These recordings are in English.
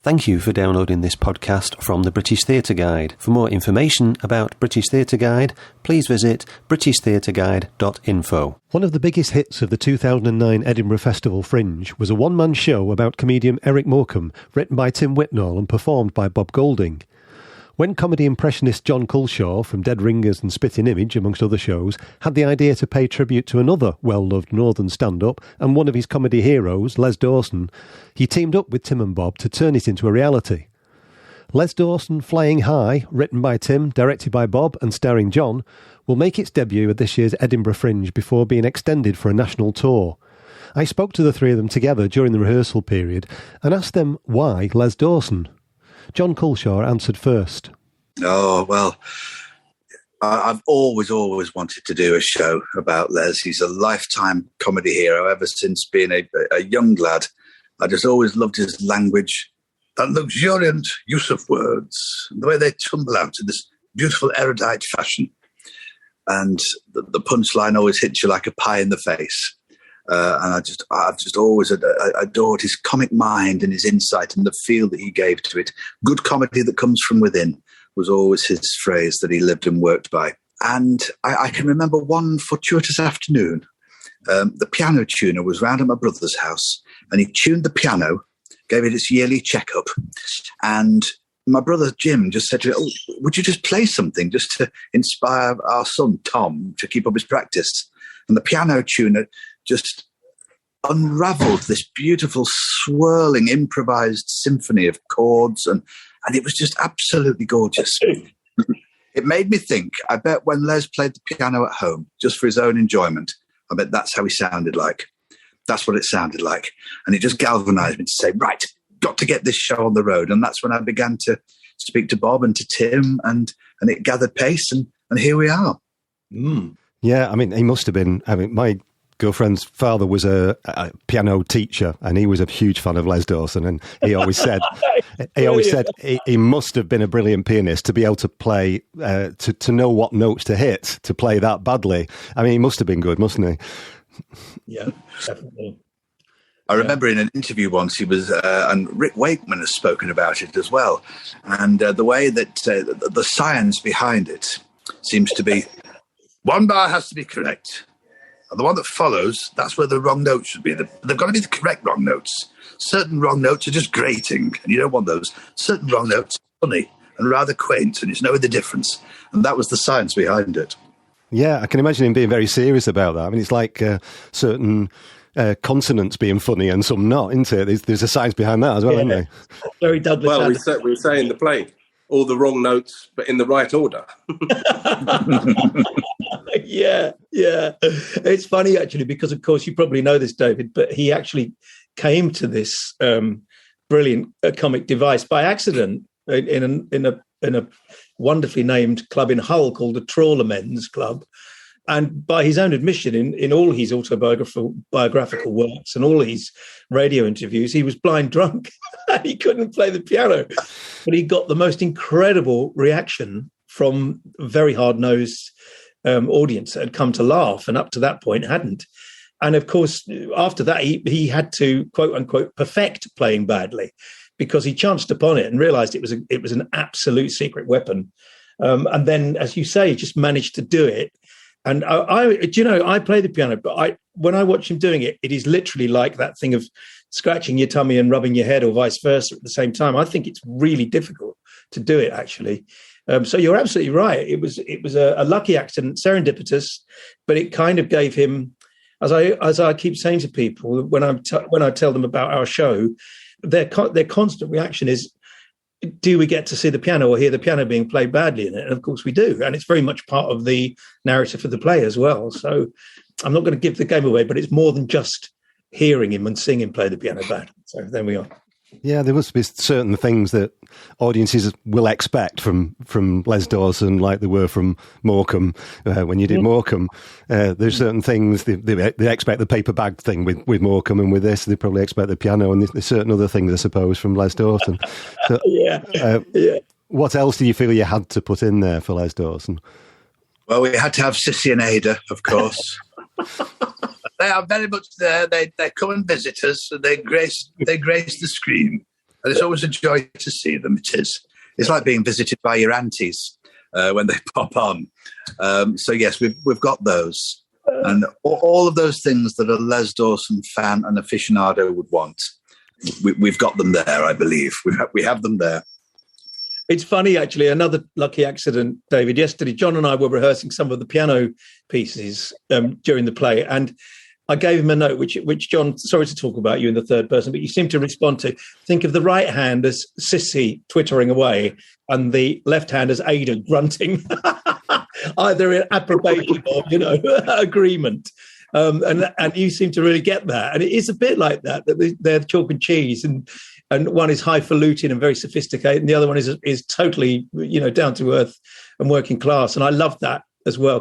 Thank you for downloading this podcast from the British Theatre Guide. For more information about British Theatre Guide, please visit britishtheatreguide.info. One of the biggest hits of the 2009 Edinburgh Festival Fringe was a one-man show about comedian Eric Morecambe, written by Tim Whitnall and performed by Bob Golding. When comedy impressionist Jon Culshaw from Dead Ringers and Spitting Image, amongst other shows, had the idea to pay tribute to another well-loved northern stand-up and one of his comedy heroes, Les Dawson, he teamed up with Tim and Bob to turn it into a reality. Les Dawson Flying High, written by Tim, directed by Bob and starring Jon, will make its debut at this year's Edinburgh Fringe before being extended for a national tour. I spoke to the three of them together during the rehearsal period and asked them why Les Dawson. Jon Culshaw answered first. Oh, well, I've always wanted to do a show about Les. He's a lifetime comedy hero ever since being a young lad. I just always loved his language, that luxuriant use of words, the way they tumble out in this beautiful erudite fashion. And the punchline always hits you like a pie in the face. And I've just always adored his comic mind and his insight and the feel that he gave to it. Good comedy that comes from within was always his phrase that he lived and worked by. And I can remember one fortuitous afternoon, the piano tuner was round at my brother's house and he tuned the piano, gave it its yearly checkup. And my brother Jim just said to me, "Oh, would you just play something just to inspire our son Tom to keep up his practice?" And the piano tuner just unravelled this beautiful, swirling, improvised symphony of chords, and it was just absolutely gorgeous. It made me think, I bet when Les played the piano at home, just for his own enjoyment, I bet that's how he sounded like. That's what it sounded like. And it just galvanised me to say, right, got to get this show on the road. And that's when I began to speak to Bob and to Tim, and it gathered pace, and here we are. Mm. Yeah, I mean, he must have been, my girlfriend's father was a piano teacher, and he was a huge fan of Les Dawson, and he always said he must have been a brilliant pianist to be able to play, to know what notes to hit, to play that badly. I mean, he must have been good, mustn't he? Yeah, definitely. I remember in an interview once he was, and Rick Wakeman has spoken about it as well, and the way that the science behind it seems to be, one bar has to be correct. And the one that follows, that's where the wrong notes should be. They've got to be the correct wrong notes. Certain wrong notes are just grating, and you don't want those. Certain wrong notes are funny and rather quaint, and you know the difference. And that was the science behind it. Yeah, I can imagine him being very serious about that. I mean, it's like certain consonants being funny and some not, isn't it? There's a science behind that as well, isn't there? Very Douglas. Well, we say in the play, all the wrong notes, but in the right order. Yeah. It's funny, actually, because, of course, you probably know this, David, but he actually came to this brilliant comic device by accident in a wonderfully named club in Hull called the Trawler Men's Club. And by his own admission, in all his biographical works and all his radio interviews, he was blind drunk and he couldn't play the piano. But he got the most incredible reaction from a very hard-nosed audience that had come to laugh, and up to that point hadn't. And of course, after that, he had to, quote unquote, perfect playing badly, because he chanced upon it and realised it was an absolute secret weapon. And then, as you say, just managed to do it. And I play the piano, but when I watch him doing it, it is literally like that thing of scratching your tummy and rubbing your head, or vice versa at the same time. I think it's really difficult to do it, actually. So you're absolutely right. It was a lucky accident, serendipitous, but it kind of gave him, as I keep saying to people when I tell them about our show, their constant reaction is, do we get to see the piano or hear the piano being played badly in it? And of course we do. And it's very much part of the narrative of the play as well. So I'm not going to give the game away, but it's more than just hearing him and seeing him play the piano badly. So there we are. Yeah, there must be certain things that audiences will expect from Les Dawson, like they were from Morecambe when you did Morecambe. There's certain things they expect the paper bag thing with Morecambe, and with this they probably expect the piano, and there's certain other things, I suppose, from Les Dawson. So, yeah. What else do you feel you had to put in there for Les Dawson? Well, we had to have Sissy and Ada, of course. They are very much there. They come and visit us, and they grace the screen. And it's always a joy to see them. It is. It's like being visited by your aunties when they pop on. So yes, we've got those, and all of those things that a Les Dawson fan and aficionado would want. We've got them there, I believe. We have them there. It's funny, actually, another lucky accident, David. Yesterday, John and I were rehearsing some of the piano pieces during the play, and I gave him a note, which John, sorry to talk about you in the third person, but you seem to respond to. Think of the right hand as Sissy twittering away, and the left hand as Ada grunting, either in approbation or, agreement. And you seem to really get that. And it is a bit like that they're chalk and cheese, and one is highfalutin and very sophisticated, and the other one is totally, down to earth and working class. And I love that as well,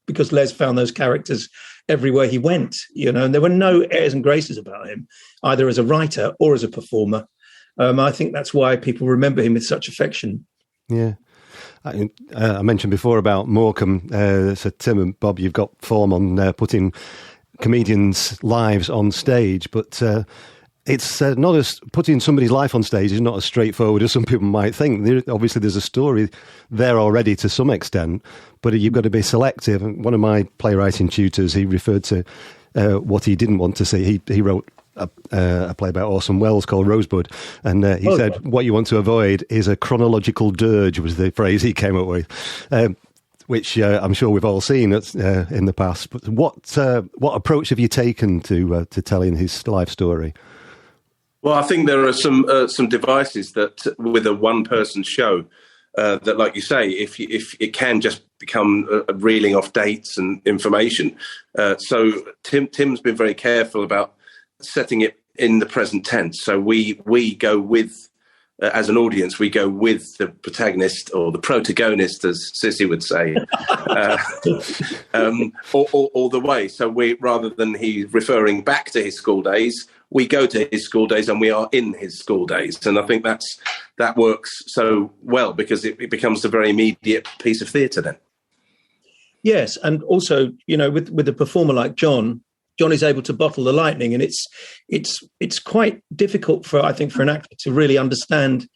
because Les found those characters everywhere he went, and there were no airs and graces about him, either as a writer or as a performer. I think that's why people remember him with such affection. Yeah. I mentioned before about Morecambe. So Tim and Bob, you've got form on putting comedians' lives on stage, but it's not as putting somebody's life on stage is not as straightforward as some people might think. Obviously, there's a story there already to some extent, but you've got to be selective. And one of my playwriting tutors, he referred to what he didn't want to see. He wrote a play about Orson Welles called Rosebud, and he said, what you want to avoid is a chronological dirge, was the phrase he came up with, which I'm sure we've all seen in the past. But what approach have you taken to telling his life story? Well, I think there are some devices that, with a one-person show, that, like you say, if it can just become reeling off dates and information. So Tim's been very careful about setting it in the present tense. So we go with, as an audience, we go with the protagonist or the protagonist, as Sissy would say, all the way. So rather than he referring back to his school days, we go to his school days and we are in his school days. And I think that works so well because it becomes a very immediate piece of theatre then. Yes, and also, with a performer like John is able to bottle the lightning, and it's quite difficult for an actor to really understand.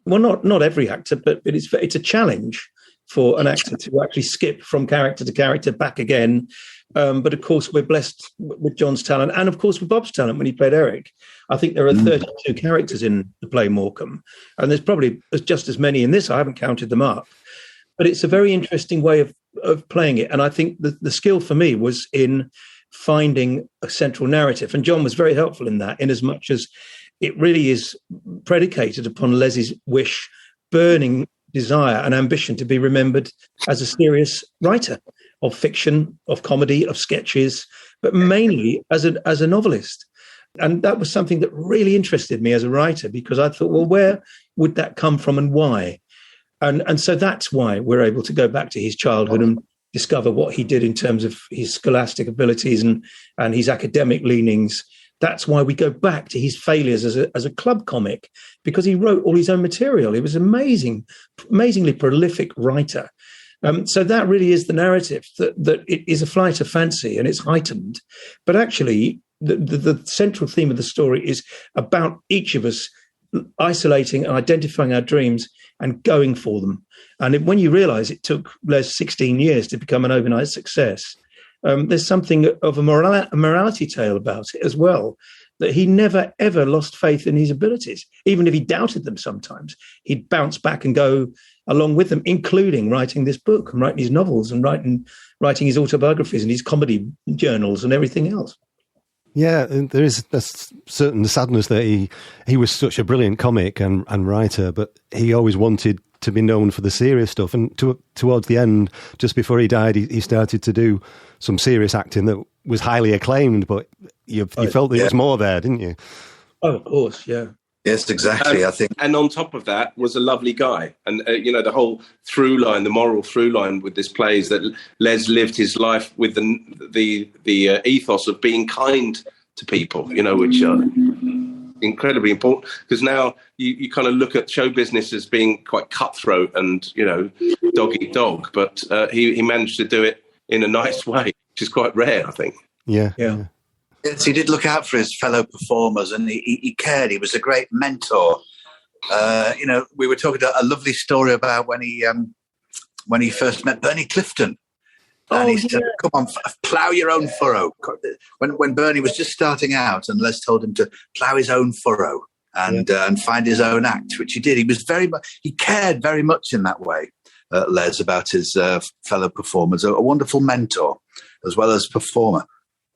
Well, not every actor, but it's a challenge for an actor to actually skip from character to character back again. But of course, we're blessed with John's talent, and of course with Bob's talent when he played Eric. I think there are 32 characters in the play Morecambe, and there's probably just as many in this. I haven't counted them up, but it's a very interesting way of playing it. And I think the skill for me was in finding a central narrative, and John was very helpful in that, in as much as it really is predicated upon Les's wish, burning desire and ambition to be remembered as a serious writer of fiction, of comedy, of sketches, but mainly as a novelist. And that was something that really interested me as a writer, because I thought, well, where would that come from and why? And so that's why we're able to go back to his childhood and discover what he did in terms of his scholastic abilities and his academic leanings. That's why we go back to his failures as a club comic, because he wrote all his own material. He was amazingly prolific writer. So that really is the narrative, that it is a flight of fancy and it's heightened. But actually, the central theme of the story is about each of us isolating and identifying our dreams and going for them. And when you realise it took Les 16 years to become an overnight success, there's something of a morality tale about it as well, that he never, ever lost faith in his abilities. Even if he doubted them sometimes, he'd bounce back and go along with them, including writing this book and writing his novels and writing his autobiographies and his comedy journals and everything else. Yeah, and there is a certain sadness that he was such a brilliant comic and writer, but he always wanted to be known for the serious stuff. And towards the end, just before he died, he started to do some serious acting that was highly acclaimed, but you felt there was more there, didn't you? Oh, of course, yeah. Yes, exactly, I think. And on top of that was a lovely guy. And, the whole through line, the moral through line with this play is that Les lived his life with the ethos of being kind to people, which are incredibly important. Because now you kind of look at show business as being quite cutthroat and, dog eat dog. But he managed to do it in a nice way, which is quite rare, I think. Yeah. Yes, he did look out for his fellow performers, and he cared. He was a great mentor We were talking about a lovely story about when he first met Bernie Clifton. And he said, come on, plough your own furrow. When Bernie was just starting out and Les told him to plough his own furrow and find his own act, which he did. He cared very much in that way, Les, about his fellow performers, a wonderful mentor as well as performer.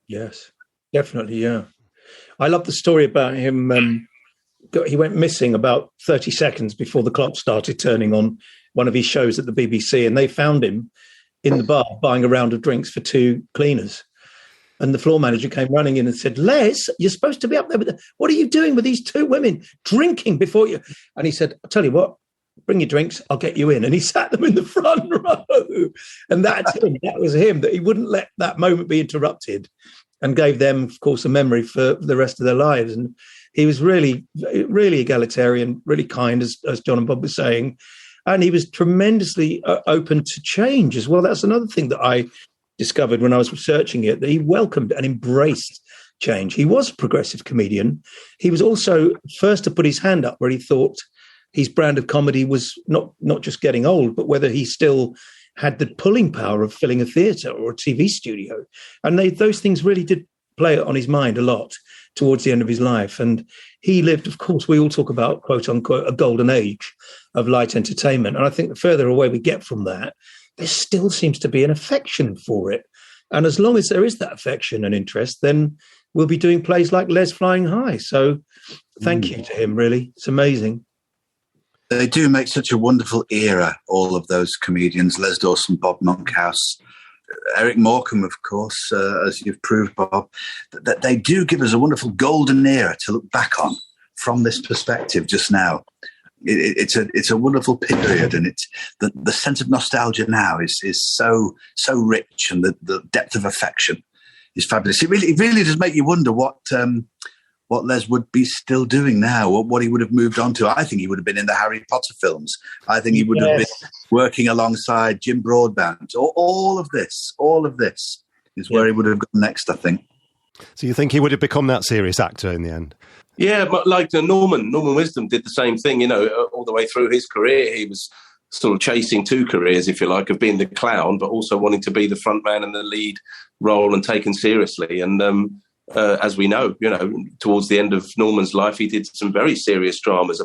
Yes, definitely, yeah. I love the story about him. He went missing about 30 seconds before the clock started turning on one of his shows at the BBC, and they found him in the bar buying a round of drinks for 2 cleaners. And the floor manager came running in and said, Les, you're supposed to be up there what are you doing with these 2 women drinking before you? And he said, I'll tell you what, bring your drinks, I'll get you in. And he sat them in the front row. And that's him. That was him, that he wouldn't let that moment be interrupted, and gave them, of course, a memory for the rest of their lives. And he was really, really egalitarian, really kind, as John and Bob were saying. And he was tremendously open to change as well. That's another thing that I discovered when I was researching it, that he welcomed and embraced change. He was a progressive comedian. He was also first to put his hand up where he thought his brand of comedy was not just getting old, but whether he still had the pulling power of filling a theatre or a TV studio. And those things really did play on his mind a lot towards the end of his life. And he lived, of course, we all talk about, quote unquote, a golden age of light entertainment. And I think the further away we get from that, there still seems to be an affection for it. And as long as there is that affection and interest, then we'll be doing plays like Les Flying High. So thank you to him, really. It's amazing. They do make such a wonderful era, all of those comedians, Les Dawson, Bob Monkhouse, Eric Morecambe, of course, as you've proved, Bob, that they do give us a wonderful golden era to look back on from this perspective just now. It's a wonderful period, and it's the sense of nostalgia now is so rich, and the depth of affection is fabulous. It really does make you wonder what Les would be still doing now, or what he would have moved on to. I think he would have been in the Harry Potter films. I think he would have been working alongside Jim Broadbent. All of this is where he would have gone next, I think. So you think he would have become that serious actor in the end? Yeah, but like Norman Wisdom did the same thing, all the way through his career. He was sort of chasing 2 careers, if you like, of being the clown, but also wanting to be the front man in the lead role and taken seriously. And as we know, towards the end of Norman's life, he did some very serious dramas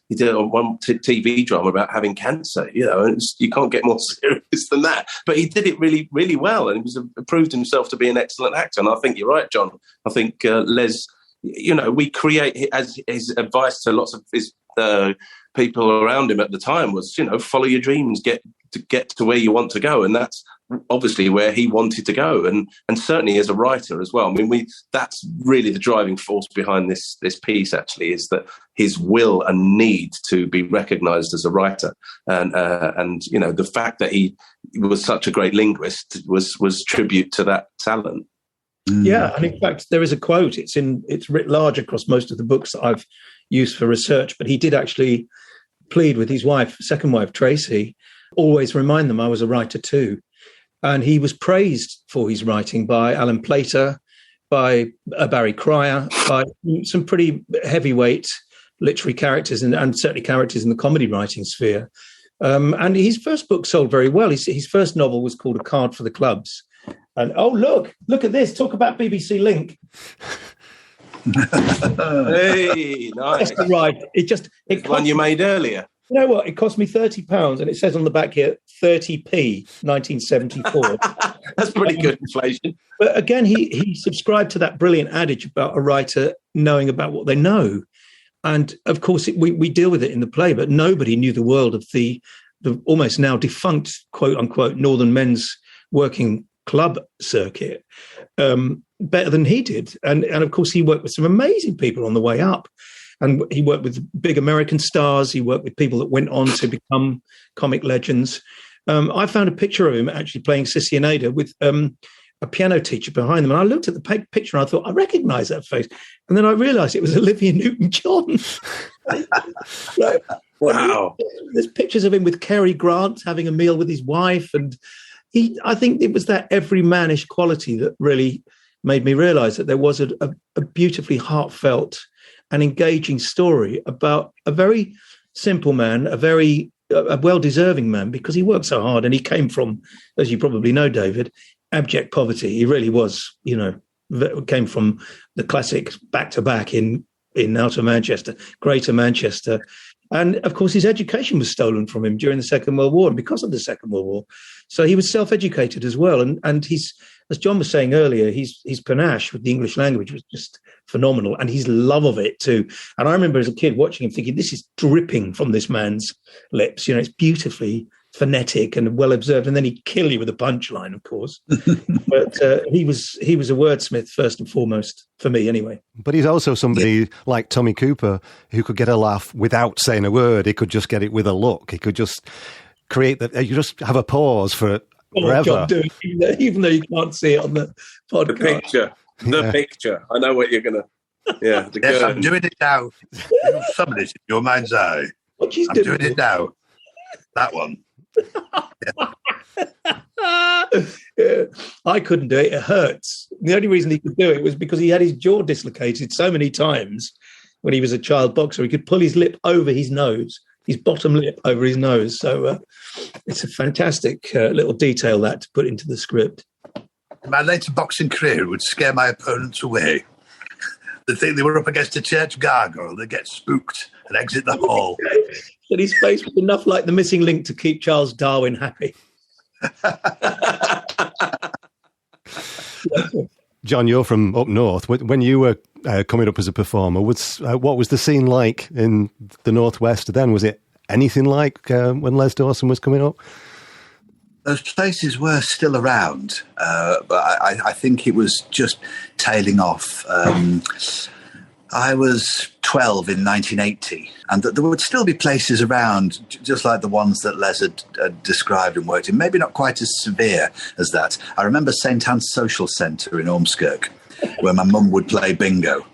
he did one TV drama about having cancer, and you can't get more serious than that. But he did it really, really well, and he proved himself to be an excellent actor. And I think you're right, John. I think Les, we create, as his advice to lots of his people around him at the time was, follow your dreams, get to where you want to go. And that's obviously where he wanted to go. And certainly as a writer as well. I mean, that's really the driving force behind this piece, actually, is that his will and need to be recognised as a writer. And the fact that he was such a great linguist was tribute to that talent. Yeah, and in fact, there is a quote. It's writ large across most of the books that I've used for research, but he did actually plead with his second wife, Tracy, always remind them I was a writer too. And he was praised for his writing by Alan Plater, by Barry Cryer, by some pretty heavyweight literary characters and certainly characters in the comedy writing sphere. And his first book sold very well. His first novel was called A Card for the Clubs. And look at this. Talk about BBC Link. Hey, nice. Just arrived. It one you made earlier. You know what? It cost me £30, and it says on the back here 30p, 1974. That's pretty good inflation. But again, he subscribed to that brilliant adage about a writer knowing about what they know. And of course, we deal with it in the play, but nobody knew the world of the almost now defunct, quote unquote, Northern Men's Working Club circuit better than he did. And of course, he worked with some amazing people on the way up. And he worked with big American stars. He worked with people that went on to become comic legends. I found a picture of him actually playing Sissy and Ada with a piano teacher behind them. And I looked at the picture and I thought, I recognise that face. And then I realised it was Olivia Newton-John. Wow. There's pictures of him with Cary Grant having a meal with his wife. And I think it was that everymanish quality that really made me realise that there was a beautifully heartfelt and engaging story about a very simple man, a well-deserving man, because he worked so hard and he came from, as you probably know, David, abject poverty. He really was, came from the classic back-to-back in outer Manchester, greater Manchester. And, of course, his education was stolen from him during the Second World War and because of the Second World War. So he was self-educated as well. And he's, as John was saying earlier, his panache with the English language was just phenomenal, and his love of it too. And I remember as a kid watching him thinking, this is dripping from this man's lips. It's beautifully phonetic and well observed, and then he'd kill you with a punchline, of course. But he was a wordsmith first and foremost, for me anyway. But he's also somebody like Tommy Cooper who could get a laugh without saying a word. He could just get it with a look. He could just create that. You just have a pause for it forever. John, do it, even though you can't see it on the podcast. The picture. I know what you're gonna. Yeah, yes, I'm doing it now. Somebody's in your mind's eye. What she's I'm doing it now. That one. Yeah. I couldn't do it. It hurts. The only reason he could do it was because he had his jaw dislocated so many times when he was a child boxer. He could pull his lip over his nose, his bottom lip over his nose. So it's a fantastic little detail that to put into the script. My later boxing career would scare my opponents away. They'd think they were up against a church gargoyle. They'd get spooked and exit the hall. But his face was enough like the missing link to keep Charles Darwin happy. John, you're from up north. When you were coming up as a performer, what was the scene like in the Northwest then? Was it anything like when Les Dawson was coming up? Those places were still around, but I think it was just tailing off. I was 12 in 1980, and there would still be places around, just like the ones that Les had described and worked in, maybe not quite as severe as that. I remember St. Anne's Social Centre in Ormskirk, where my mum would play bingo.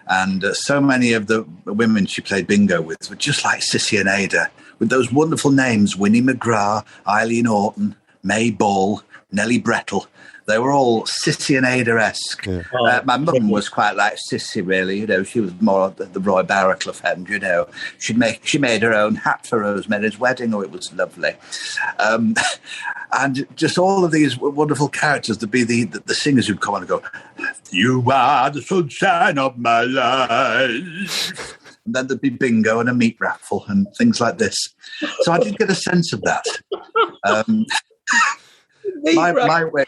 And so many of the women she played bingo with were just like Sissy and Ada, with those wonderful names, Winnie McGrath, Eileen Orton, May Ball, Nellie Brettle. They were all Sissy and Ada-esque. Yeah. My mum was quite like Sissy, really. She was more the Roy Barraclough end, She made her own hat for Rosemary's wedding. Oh, it was lovely. And just all of these wonderful characters, there'd be the singers who'd come on and go, "You are the sunshine of my life." And then there'd be bingo and a meat raffle and things like this. So I did get a sense of that. My way.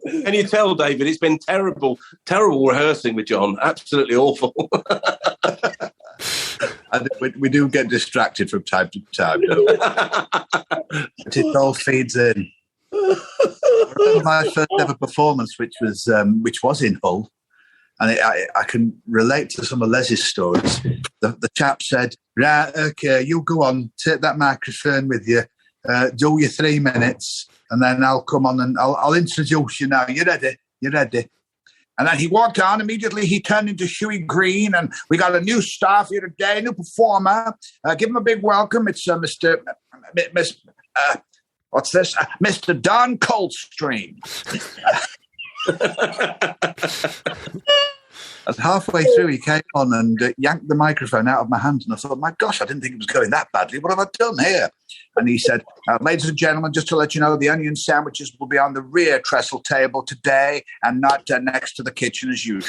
Can you tell, David, it's been terrible rehearsing with John. Absolutely awful. I think we do get distracted from time to time, don't we? But it all feeds in. I remember my first ever performance, which was in Hull, and I can relate to some of Les's stories. The chap said, "Right, okay, you go on, take that microphone with you, do your 3 minutes, and then I'll come on and I'll introduce you now. You ready? You ready?" And then he walked on. Immediately he turned into Huey Green, and we got a new staff here today, new performer. Give him a big welcome. It's Mr. What's this? Mr. Don Coldstream. And halfway through, he came on and yanked the microphone out of my hands. And I thought, my gosh, I didn't think it was going that badly. What have I done here? And he said, "Ladies and gentlemen, just to let you know, the onion sandwiches will be on the rear trestle table today and not next to the kitchen as usual."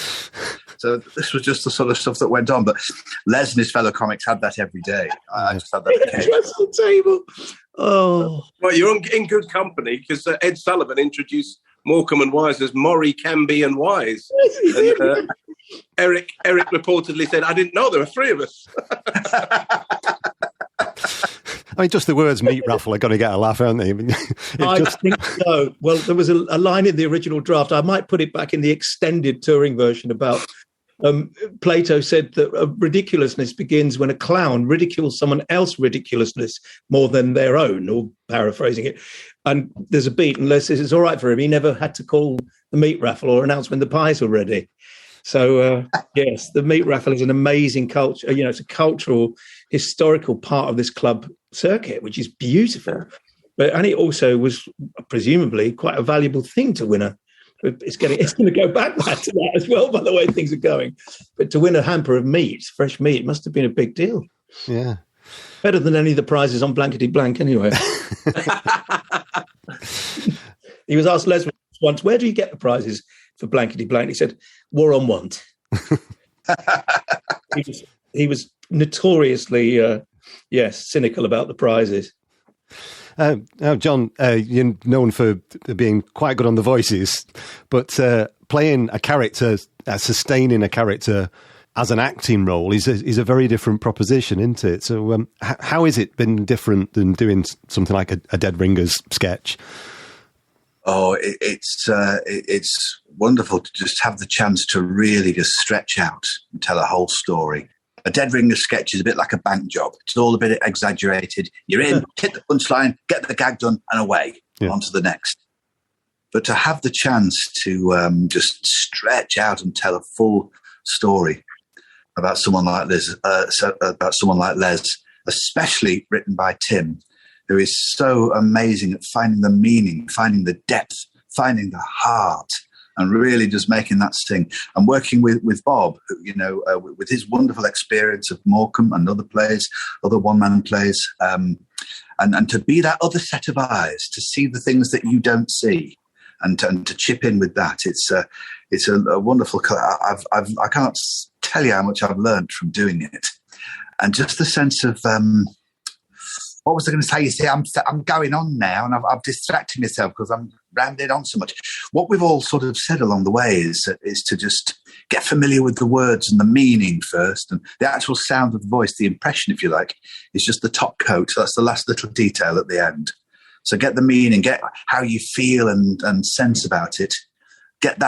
So this was just the sort of stuff that went on. But Les and his fellow comics had that every day. I just had that. Trestle table. Oh. Well, you're in good company because Ed Sullivan introduced Morecambe and Wise as Morrie, Canby and Wise. And Eric reportedly said, "I didn't know there were 3 of us." I mean, just the words meat raffle are going to get a laugh, aren't they? I think so. Well, there was a line in the original draft. I might put it back in the extended touring version about Plato said that ridiculousness begins when a clown ridicules someone else's ridiculousness more than their own, or paraphrasing it. And there's a beat, and Les says it's all right for him. He never had to call the meat raffle or announce when the pies were ready. So, yes, the meat raffle is an amazing culture. It's a cultural, historical part of this club circuit, which is beautiful. And it also was presumably quite a valuable thing to win a It's going to go back to that as well, by the way things are going. But to win a hamper of meat, fresh meat, must have been a big deal. Yeah. Better than any of the prizes on Blankety Blank, anyway. He was asked, Les, once, where do you get the prizes for Blankety Blank? He said, War on Want. He was notoriously, cynical about the prizes. Jon, you're known for being quite good on the voices, but playing a character, sustaining a character as an acting role is a very different proposition, isn't it? So how has it been different than doing something like a Dead Ringers sketch? Oh, it's wonderful to just have the chance to really just stretch out and tell a whole story. A Dead Ringers sketch is a bit like a bank job. It's all a bit exaggerated. You're in, hit the punchline, get the gag done, and away, on to the next. But to have the chance to just stretch out and tell a full story about someone like Les, especially written by Tim, who is so amazing at finding the meaning, finding the depth, finding the heart, and really just making that sting. And working with Bob, with his wonderful experience of Morecambe and other plays, other one-man plays, and to be that other set of eyes, to see the things that you don't see, and to chip in with that. It's a wonderful. I can't tell you how much I've learned from doing it, and just the sense of. What was I going to say? You see, I'm going on now, and I've distracted myself because I'm rambling on so much. What we've all sort of said along the way is to just get familiar with the words and the meaning first, and the actual sound of the voice, the impression, if you like, is just the top coat. So that's the last little detail at the end. So get the meaning, get how you feel and sense about it. Get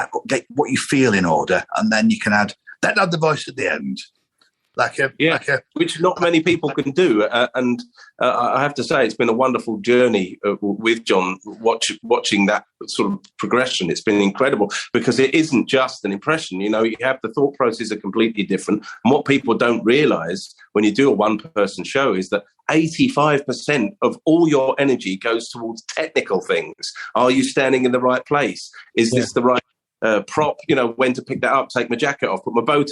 what you feel in order, and then you can add the voice at the end. Which not many people can do, and I have to say it's been a wonderful journey with Jon. Watching that sort of progression, it's been incredible because it isn't just an impression. You have the thought process are completely different, and what people don't realise when you do a one-person show is that 85% of all your energy goes towards technical things. Are you standing in the right place? Is this the right prop, when to pick that up, take my jacket off, put my bow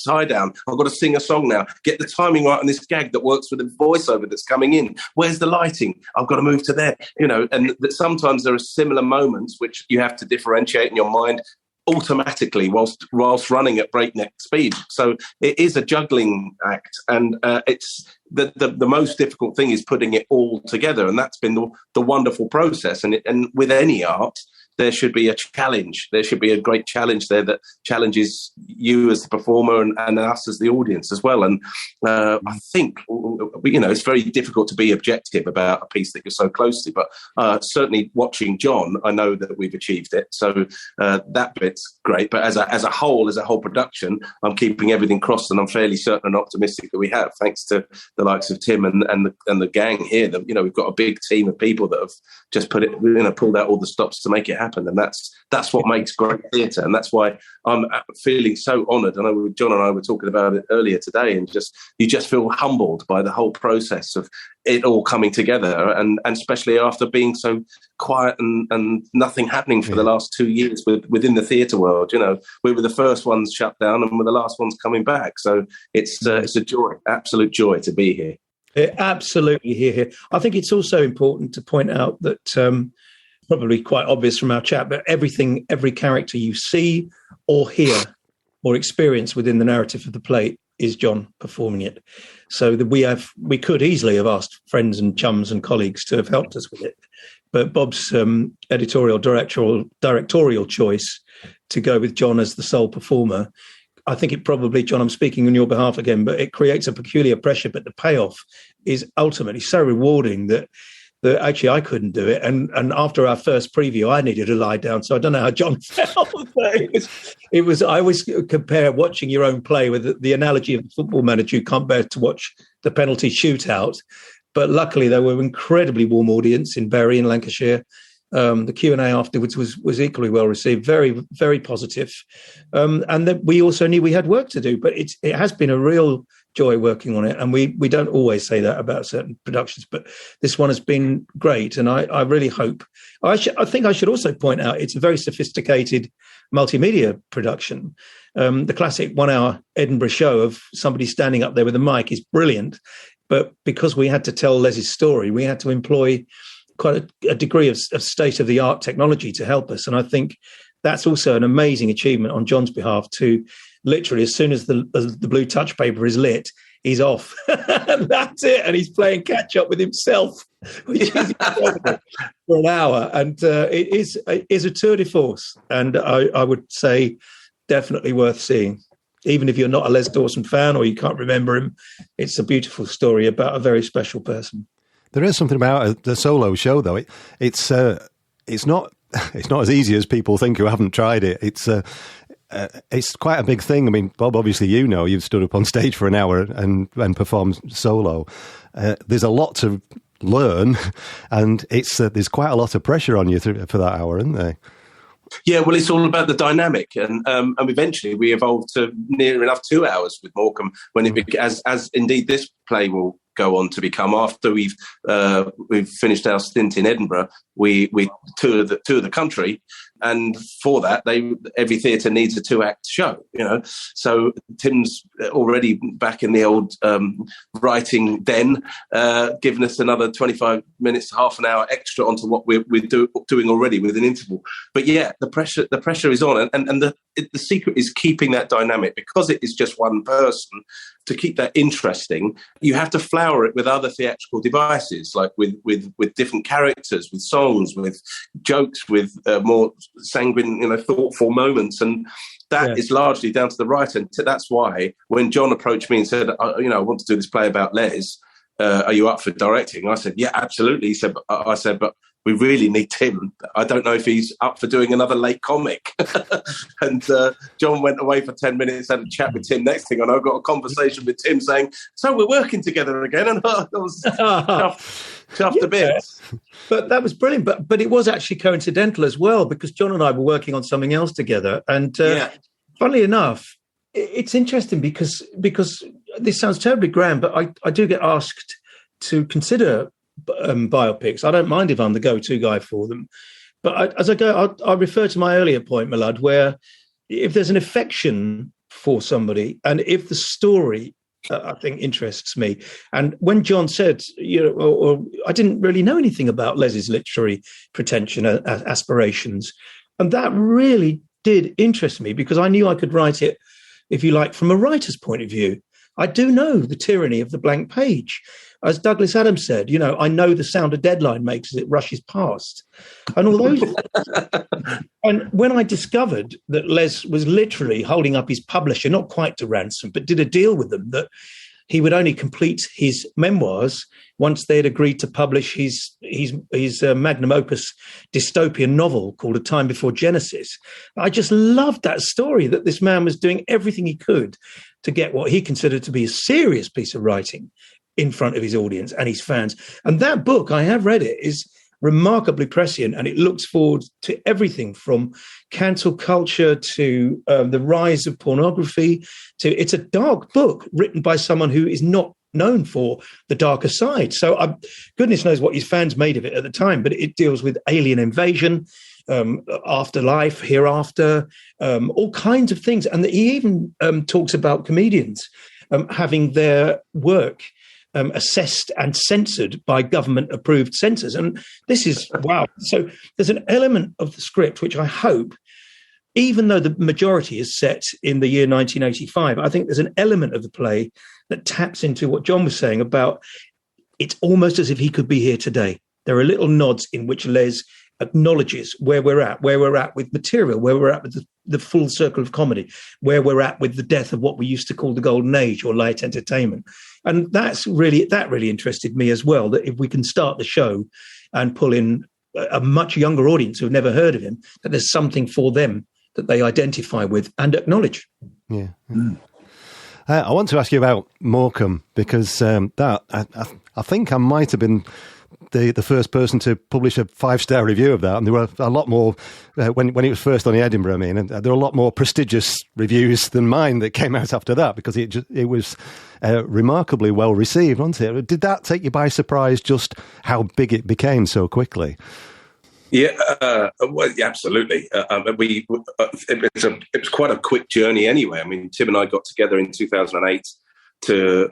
tie down, I've got to sing a song now, get the timing right on this gag that works with the voiceover that's coming in, where's the lighting, I've got to move to there, and that sometimes there are similar moments which you have to differentiate in your mind automatically whilst running at breakneck speed. So it is a juggling act, and it's the most difficult thing is putting it all together, and that's been the wonderful process. And with any art, there should be a challenge. There should be a great challenge there that challenges you as the performer and us as the audience as well. And I think, it's very difficult to be objective about a piece that you're so close to. But certainly watching Jon, I know that we've achieved it. So that bit's great. But as a whole production, I'm keeping everything crossed, and I'm fairly certain and optimistic that we have, thanks to the likes of Tim and the gang here. That we've got a big team of people that have just pulled out all the stops to make it happen. And that's what makes great theatre, and that's why I'm feeling so honoured. I know Jon and I were talking about it earlier today, and you just feel humbled by the whole process of it all coming together, and especially after being so quiet and nothing happening for the last 2 years within the theatre world. We were the first ones shut down, and we're the last ones coming back. So it's a joy, absolute joy to be here. Absolutely here. I think it's also important to point out that. Probably quite obvious from our chat, but every character you see or hear or experience within the narrative of the play is Jon performing it. So that we could easily have asked friends and chums and colleagues to have helped us with it, but Bob's editorial directorial choice to go with Jon as the sole performer, I think it probably, Jon, I'm speaking on your behalf again, but it creates a peculiar pressure, but the payoff is ultimately so rewarding that actually I couldn't do it. And after our first preview, I needed to lie down. So I don't know how Jon felt. It was. I always compare watching your own play with the analogy of the football manager. You can't bear to watch the penalty shootout. But luckily, there were an incredibly warm audience in Bury in Lancashire. The Q&A afterwards was equally well received, very, very positive. And that we also knew we had work to do, but it has been a real joy working on it. And we don't always say that about certain productions, but this one has been great. And I really hope, I think I should also point out, it's a very sophisticated multimedia production. The classic 1 hour Edinburgh show of somebody standing up there with a mic is brilliant. But because we had to tell Les's story, we had to employ quite a degree of state-of-the-art technology to help us. And I think that's also an amazing achievement on Jon's behalf to literally, as soon as the blue touch paper is lit, he's off. That's it. And he's playing catch-up with himself, which is incredible, for an hour. And it is a tour de force. And I would say definitely worth seeing. Even if you're not a Les Dawson fan or you can't remember him, it's a beautiful story about a very special person. There is something about the solo show, though. It's not as easy as people think who haven't tried it. It's quite a big thing. I mean, Bob, obviously, you've stood up on stage for an hour and performed solo. There's a lot to learn, and there's quite a lot of pressure on you for that hour, isn't there? Yeah, well, it's all about the dynamic, and eventually we evolved to near enough 2 hours with Morecambe, when as indeed this play will go on to become. After we've finished our stint in Edinburgh, we tour the country, and for that, every theatre needs a 2-act show. So Tim's already back in the old writing den, giving us another 25 minutes, half an hour extra onto what we're doing already with an interval. But yeah, the pressure is on, and the secret is keeping that dynamic, because it is just one person. To keep that interesting, you have to flower it with other theatrical devices, like with different characters, with songs, with jokes, with more sanguine, thoughtful moments, and that is largely down to the writer. And that's why when Jon approached me and said, I want to do this play about Les, are you up for directing? I said, yeah, absolutely. He said, but we really need Tim. I don't know if he's up for doing another late comic. And Jon went away for 10 minutes, had a chat with Tim. Next thing I know, I got a conversation with Tim saying, so we're working together again. And I was chuffed a bit. But that was brilliant. But it was actually coincidental as well, because Jon and I were working on something else together. And funnily enough, it's interesting because this sounds terribly grand, but I do get asked to consider biopics. I don't mind if I'm the go-to guy for them, but as I go, I refer to my earlier point, Milad, where if there's an affection for somebody, and if the story I think interests me, and when Jon said, or I didn't really know anything about Les's literary pretension, aspirations, and that really did interest me, because I knew I could write it, if you like, from a writer's point of view. I do know the tyranny of the blank page. As Douglas Adams said, I know the sound a deadline makes as it rushes past. And all those. And when I discovered that Les was literally holding up his publisher, not quite to ransom, but did a deal with them that he would only complete his memoirs once they had agreed to publish his magnum opus dystopian novel called A Time Before Genesis. I just loved that story, that this man was doing everything he could to get what he considered to be a serious piece of writing in front of his audience and his fans. And that book, I have read it, is remarkably prescient, and it looks forward to everything from cancel culture to the rise of pornography. It's a dark book written by someone who is not known for the darker side. So goodness knows what his fans made of it at the time, but it deals with alien invasion, afterlife, hereafter, all kinds of things. And he even talks about comedians having their work assessed and censored by government-approved censors. And this is, wow. So there's an element of the script which I hope, even though the majority is set in the year 1985, I think there's an element of the play that taps into what Jon was saying about it's almost as if he could be here today. There are little nods in which Les acknowledges where we're at with material, where we're at with the full circle of comedy, where we're at with the death of what we used to call the golden age or light entertainment. And that really interested me as well, that if we can start the show and pull in a much younger audience who've never heard of him, that there's something for them that they identify with and acknowledge. Yeah. I want to ask you about Morecambe, because I think I might have been the first person to publish a 5-star review of that, and there were a lot more when it was first on the Edinburgh. I mean, and there were a lot more prestigious reviews than mine that came out after that, because it was remarkably well received, wasn't it? Did that take you by surprise, just how big it became so quickly? Yeah, well, yeah, absolutely. It was quite a quick journey anyway. I mean, Tim and I got together in 2008 to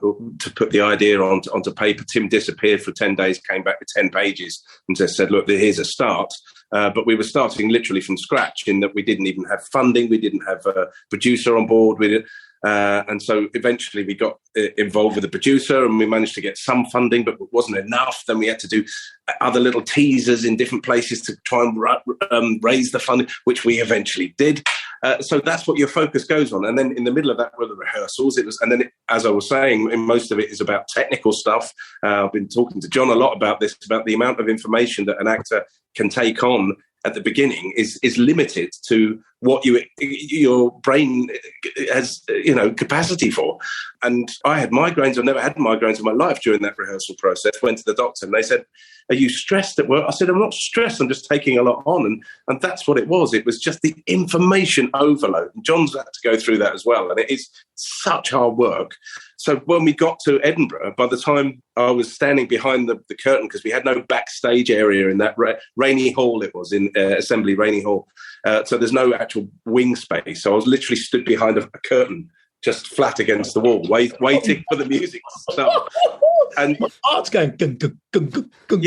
put the idea onto paper. Tim disappeared for 10 days, came back with 10 pages and just said, look, here's a start. But we were starting literally from scratch, in that we didn't even have funding. We didn't have a producer on board. And so eventually we got involved with the producer, and we managed to get some funding, but it wasn't enough. Then we had to do other little teasers in different places to try and raise the funding, which we eventually did. So that's what your focus goes on. And then in the middle of that were the rehearsals. As I was saying, most of it is about technical stuff. I've been talking to Jon a lot about this, about the amount of information that an actor can take on at the beginning is limited to what your brain has, capacity for. And I had migraines. I've never had migraines in my life during that rehearsal process. Went to the doctor and they said, are you stressed at work? I said, I'm not stressed. I'm just taking a lot on. And that's what it was. It was just the information overload. And Jon's had to go through that as well. And it is such hard work. So when we got to Edinburgh, by the time I was standing behind the curtain, because we had no backstage area in that Rainy Hall, it was in Assembly Rainy Hall. So there's no actual wing space. So I was literally stood behind a curtain, just flat against the wall, waiting for the music to start. And art's going, gung, gung, gung, gung, gung.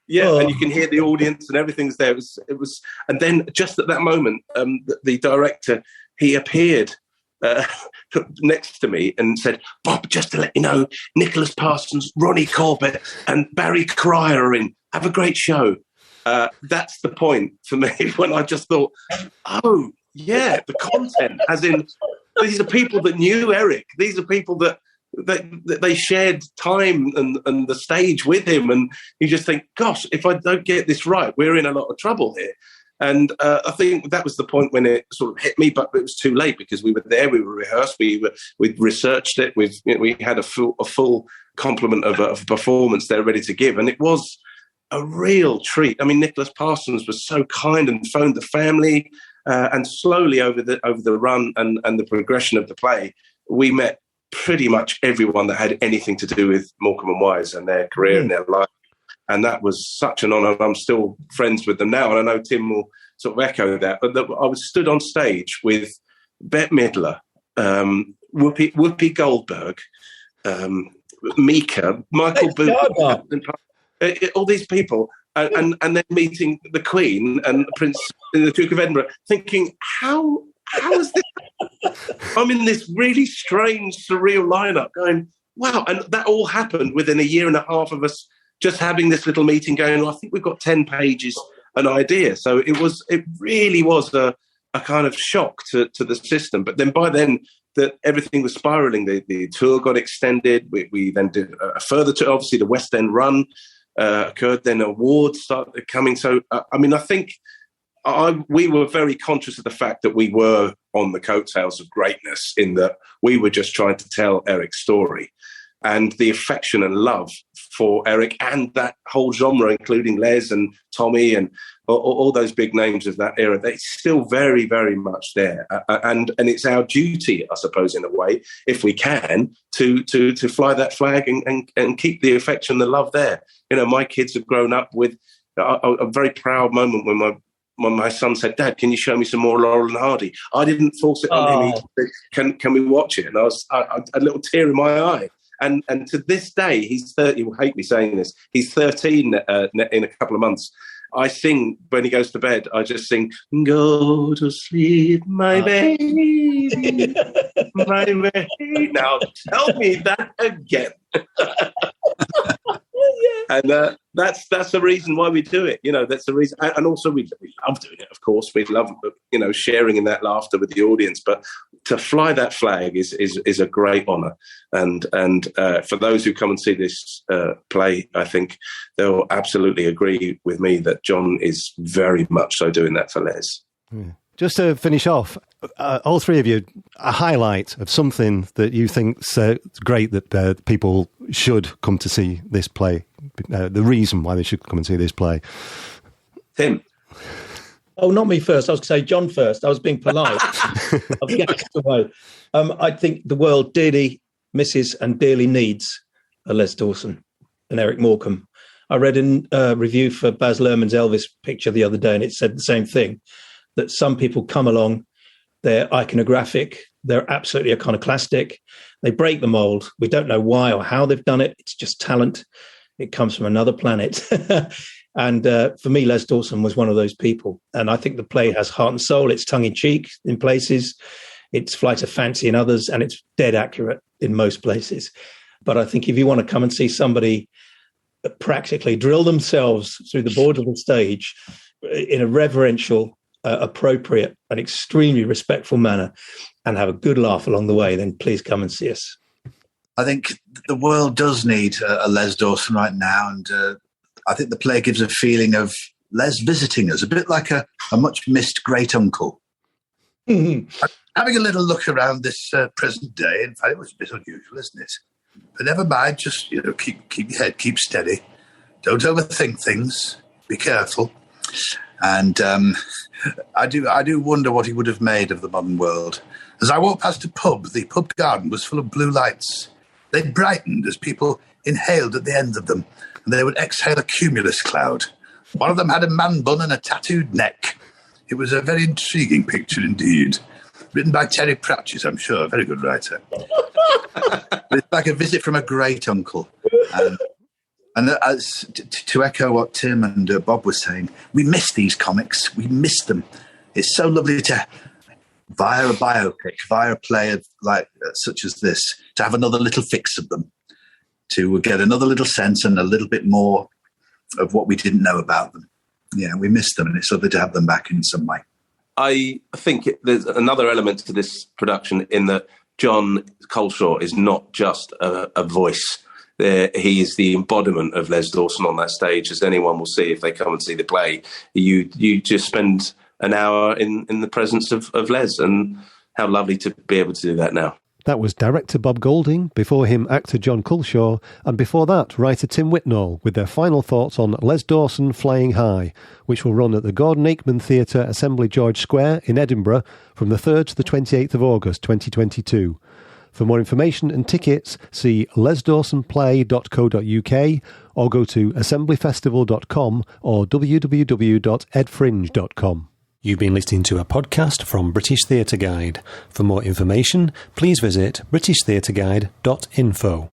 Yeah. And you can hear the audience and everything's there. It was, and then just at that moment, the director, he appeared next to me and said, Bob, just to let you know, Nicholas Parsons, Ronnie Corbett and Barry Cryer are in. Have a great show. That's the point for me, when I just thought, oh, yeah, the content, as in, these are people that knew Eric. These are people that they shared time and the stage with him. And you just think, gosh, if I don't get this right, we're in a lot of trouble here. And I think that was the point when it sort of hit me, but it was too late, because we were there, we were rehearsed, we researched it, we had a full complement of a performance there ready to give, and it was a real treat. I mean, Nicholas Parsons was so kind and phoned the family, and slowly over the run and the progression of the play, we met pretty much everyone that had anything to do with Morecambe and Wise and their career and their life. And that was such an honour. I'm still friends with them now, and I know Tim will sort of echo that. But I was stood on stage with Bette Midler, Whoopi Goldberg, Mika, Michael Booth, all these people, and then meeting the Queen and the Duke of Edinburgh, thinking, how is this? I'm in this really strange, surreal lineup, going, wow! And that all happened within a year and a half of us just having this little meeting, going, I think we've got 10 pages, an idea. So it really was a kind of shock to the system. But then by then, that everything was spiralling. The tour got extended. We then did a further tour. Obviously, the West End run occurred. Then awards started coming. So, I mean, I think we were very conscious of the fact that we were on the coattails of greatness, in that we were just trying to tell Eric's story. And the affection and love for Eric and that whole genre, including Les and Tommy and all those big names of that era, they're still very, very much there. And it's our duty, I suppose, in a way, if we can, to fly that flag and keep the affection, the love there. You know, my kids have grown up with a very proud moment when my son said, Dad, can you show me some more Laurel and Hardy? I didn't force it on him. He said, can we watch it? And I was a little tear in my eye. And to this day, he's 30. He will hate me saying this. He's 13 in a couple of months. I sing, when he goes to bed, I just sing, go to sleep, my baby, my baby. Now tell me that again. And that's the reason why we do it. You know, that's the reason. And also we love doing it, of course. We love, sharing in that laughter with the audience. But to fly that flag is a great honour. And for those who come and see this play, I think they'll absolutely agree with me that Jon is very much so doing that for Les. Yeah. Just to finish off, all three of you, a highlight of something that you think's great that people should come to see this play the reason why they should come and see this play. Tim. Oh, not me first. I was going to say John first. I was being polite. I've gassed away. I think the world dearly misses and dearly needs a Les Dawson and Eric Morecambe. I read a review for Baz Luhrmann's Elvis picture the other day, and it said the same thing, that some people come along, they're iconographic, they're absolutely iconoclastic, they break the mold. We don't know why or how they've done it. It's just talent. It comes from another planet. And for me, Les Dawson was one of those people. And I think the play has heart and soul. It's tongue-in-cheek in places. It's flight of fancy in others. And it's dead accurate in most places. But I think if you want to come and see somebody practically drill themselves through the board of the stage in a reverential, appropriate and extremely respectful manner and have a good laugh along the way, then please come and see us. I think the world does need a Les Dawson right now. And I think the play gives a feeling of Les visiting us, a bit like a much missed great uncle. Having a little look around this present day, in fact, it was a bit unusual, isn't it? But never mind, just keep your head, keep steady. Don't overthink things. Be careful. And I do wonder what he would have made of the modern world. As I walked past a pub, the pub garden was full of blue lights. They brightened as people inhaled at the ends of them, and they would exhale a cumulus cloud. One of them had a man bun and a tattooed neck. It was a very intriguing picture indeed. Written by Terry Pratchett, I'm sure, a very good writer. It's like a visit from a great uncle. And as to echo what Tim and Bob were saying, we miss these comics. We miss them. It's so lovely to, via a biopic, via a play such as this, to have another little fix of them, to get another little sense and a little bit more of what we didn't know about them. Yeah, we miss them, and it's lovely to have them back in some way. I think there's another element to this production in that Jon Culshaw is not just a voice. He is the embodiment of Les Dawson on that stage, as anyone will see if they come and see the play. You just spend an hour in the presence of Les, and how lovely to be able to do that now. That was director Bob Golding, before him actor Jon Culshaw, and before that writer Tim Whitnall, with their final thoughts on Les Dawson Flying High, which will run at the Gordon Aikman Theatre, Assembly George Square in Edinburgh from the 3rd to the 28th of August 2022. For more information and tickets, see lesdawsonplay.co.uk or go to assemblyfestival.com or www.edfringe.com. You've been listening to a podcast from British Theatre Guide. For more information, please visit britishtheatreguide.info.